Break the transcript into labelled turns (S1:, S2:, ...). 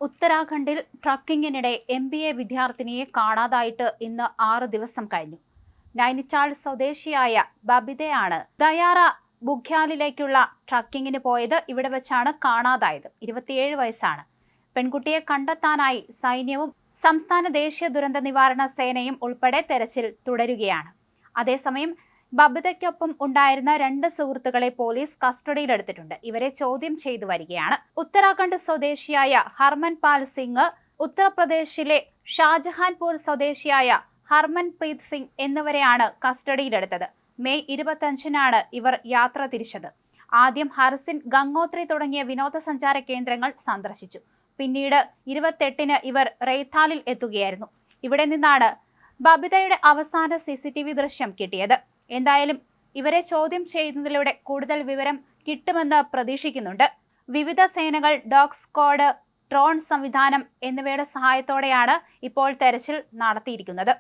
S1: ഉത്തരാഖണ്ഡിൽ ട്രക്കിങ്ങിനിടെ MBA വിദ്യാർത്ഥിനിയെ കാണാതായിട്ട് ഇന്ന് 6 ദിവസം കഴിഞ്ഞു. നൈനിറ്റാൾ സ്വദേശിയായ ബബിതയാണ് ദയാറ ബുഗ്യാലിലേക്കുള്ള ട്രക്കിങ്ങിന് പോയത്. ഇവിടെ വെച്ചാണ് കാണാതായത്. 27 വയസ്സാണ്. പെൺകുട്ടിയെ കണ്ടെത്താനായി സൈന്യവും സംസ്ഥാന ദേശീയ ദുരന്ത നിവാരണ സേനയും ഉൾപ്പെടെ തെരച്ചിൽ തുടരുകയാണ്. അതേസമയം ബബിതയ്ക്കൊപ്പം ഉണ്ടായിരുന്ന 2 സുഹൃത്തുക്കളെ പോലീസ് കസ്റ്റഡിയിലെടുത്തിട്ടുണ്ട്. ഇവരെ ചോദ്യം ചെയ്തു വരികയാണ്. ഉത്തരാഖണ്ഡ് സ്വദേശിയായ ഹർമൻപാൽ സിംഗ്, ഉത്തർപ്രദേശിലെ ഷാജഹാൻപൂർ സ്വദേശിയായ ഹർമൻപ്രീത് സിംഗ് എന്നിവരെയാണ് കസ്റ്റഡിയിലെടുത്തത്. മെയ് 25-നാണ് ഇവർ യാത്ര തിരിച്ചത്. ആദ്യം ഹർസിൻ, ഗംഗോത്രി തുടങ്ങിയ വിനോദസഞ്ചാര കേന്ദ്രങ്ങൾ സന്ദർശിച്ചു. പിന്നീട് 28-ന് ഇവർ റെയ്താലിൽ എത്തുകയായിരുന്നു. ഇവിടെ നിന്നാണ് ബബിതയുടെ അവസാന CCTV ദൃശ്യം കിട്ടിയത്. എന്തായാലും ഇവരെ ചോദ്യം ചെയ്യുന്നതിലൂടെ കൂടുതൽ വിവരം കിട്ടുമെന്ന് പ്രതീക്ഷിക്കുന്നുണ്ട്. വിവിധ സേനകൾ, ഡോഗ് സ്ക്വാഡ്, ഡ്രോൺ സംവിധാനം എന്നിവയുടെ സഹായത്തോടെയാണ് ഇപ്പോൾ തെരച്ചിൽ നടത്തിയിരിക്കുന്നത്.